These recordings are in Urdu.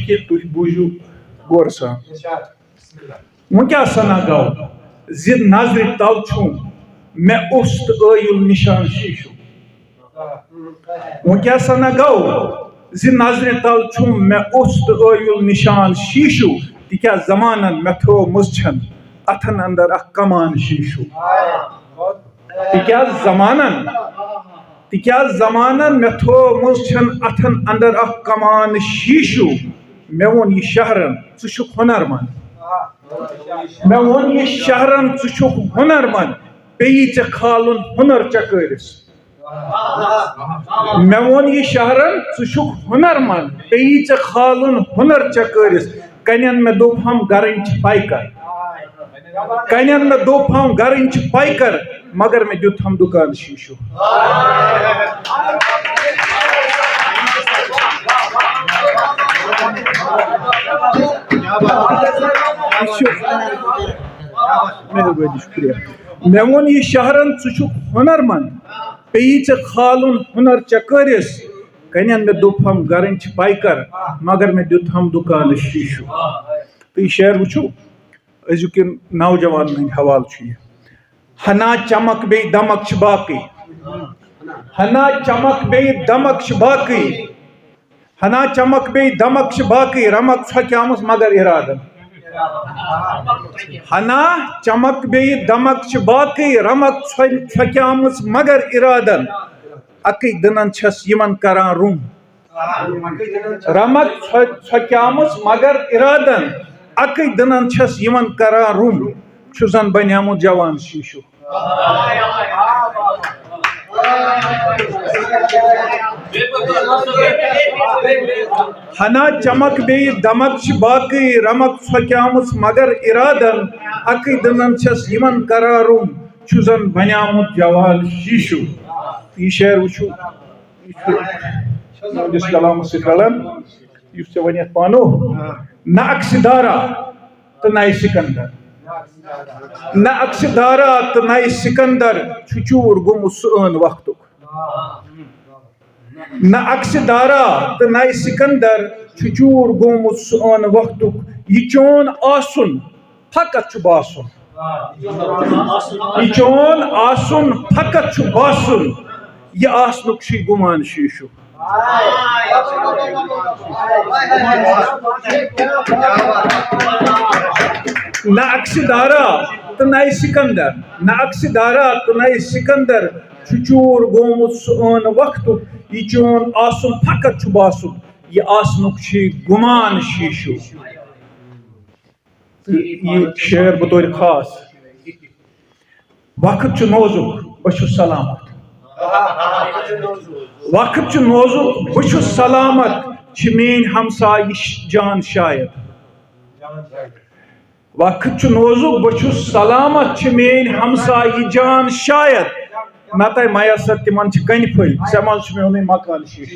کہ تھی بوجو غور سان وہ کیا سنا گو زد نظر تل چھو میں است ایل نشان شیشو وہ کیا سنا گو زد نظر تل چھو میں است ایل نشان شیشو تکیا زمانن میں تھو مزچھن اتھن اندر اخ کمان شیشو تکیا زمانن میں تھو مزچھن اتھن اندر اخ کمان شیشو میں ون یہ شہرن ژٕ ہنر مند میں ون یہ شہرن ژٕ ہنر مند پیی ژے کھالن ہنر چکرس میں ون یہ شہرن ژٕ ہنر مند پیی ژے کھالن ہنر چکرس کنین میں دوپ ہم گرن چھ پائکر کنین میں دوپ ہم گرن چھ پائکر مگر میں دیت ہم دکان شیشو میں ون یہ شہرن ژٕ ہنر مند پیی ژے کھالن ہنر چکرس کنین میں دوپ ہم گرن چھ پائکر مگر میں دیت ہم دکان شیشو تو یہ شعر وچھو ازیکن نوجوان ہند حوالہ چھ یہ ہنا چمک بے دمک چھ باقی ہنا چمک بے دمک چھ باقی ہنا چمک بے دمک چھ باقی رمک چھکیامس مگر ارادن ہنا چمک بے دمک چھ باقی رمک چھکیامس مگر ارادن اکی دنن چھس یمن کران روم رمک چھکیامس مگر ارادن اکی دنن چھس یمن کران روم چھزن بنیامو جوان شیشو ہنا چمک بے دمک چھ باقی رمک چھکیامس مگر ارادن اکی دنن چھس یمن کران روم چھزن بنیامو جوان شیشو یہ شعر وچھو جس کلام سے رلن اس سے ونیت پانو نہ اکسدارا تو نہ سکندر نہ اکسدارا تو نہ سکندر چھچور گم سون وقتک نہ اکسدارا تو نہ سکندر چھچور گم سون وقتک یہ چون آسن فقط چھ باسن یہ چون آسن فقط چھ باسن یہ آسنک چھ گمان شیشو نہ اکسدارا تو نہ سکندر نہ اکسدارا تو نہ سکندر چھچور گومت سون وقتک یہ چون آسن فقط چھ باسن یہ آسنک چھ گمان شیشو یہ شعر بطور خاص وقت چھ نوزک بچو سلامت وقت چھ نوزک بچو سلامت چھ مین ہمسائی جان شاید وقت چھ نوزک بچو سلامت چھ مین ہمسائی جان شاید نتائ میسر تمن چھ کن پھل سمان چھ میون مکان شیش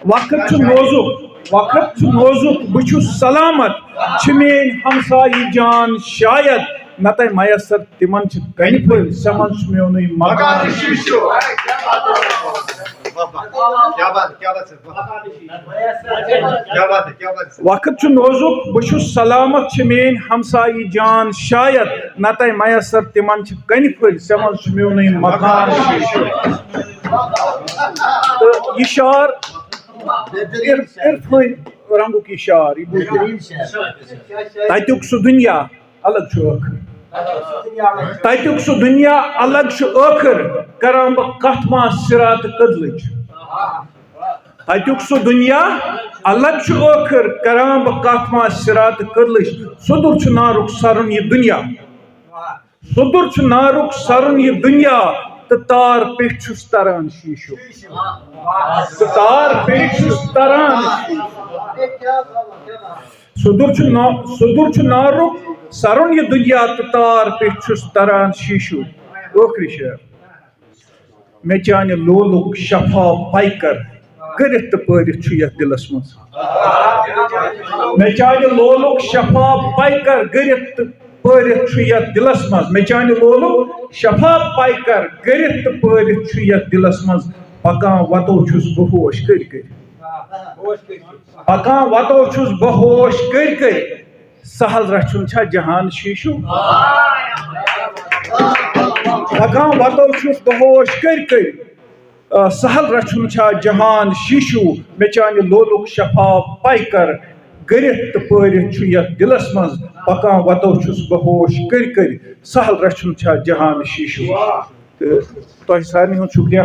وقت چھ نوزک بچو سلامت چھ مین ہمسائی جان شاید نتائ میسر تمن چھ کن پھل سمان چھ میون مکان شیش وقت چھ نوزک بچو سلامت چھ مین ہمسائی جان شاید نتائ میسر تمن چھ کن پھل سمان چھ میون مکان شیش یہ شعر عرفان رنگو کی شعر تتیک سہ دنیا الگ چھ تتیک سہ دنیا الگ چھ ٲخر کران بہ کتھ ما صراط قدلچ تتیک سہ دنیا الگ چھ ٲخر کران بہ کتھ ما صراط قدلچ سدر چھ نارک سرن یہ دنیا سدر چھ نارک سرن یہ دنیا تو تار پیٹ چھس تران شیشو تار پیٹ چھس تران سدر چھ نارک سرن یہ دنیا تو تار پیٹ چھس تران شیشو ٲخری شعر میں چانہ لولک شفا پائکر کرت تو پرت چھ یتھ دلس مز میں چانہ لولک شفا پائکر کرت پٲرِتھ چھُ یتھ دِلس منٛز مےٚ چانہِ لولُک شفا پاے کر کٔرِتھ تہٕ پٲرِتھ چھُ یتھ دِلس منٛز پکان وتو چھُس بہٕ ہوش کٔرۍ کٔرۍ پکان وتو چھُس بہٕ ہوش کٔرۍ کٔرۍ سہل رچھُن چھا جہان شیٖشوٗ پکان وتو چھُس بہٕ ہوش کٔرۍ کٔرۍ سہل رچھُن چھا جہان شیٖشوٗ مےٚ چانہِ لولُک شفا پاے کر کٔرِتھ تہٕ پٲرِتھ چھُ یتھ دِلس منٛز پکان وتو چھُس بہٕ ہوش کٔرۍ کٔرۍ سہل رچھُن چھا جہان شیٖشوٗ تہٕ تۄہہِ سارنٕے ہُنٛد شُکریہ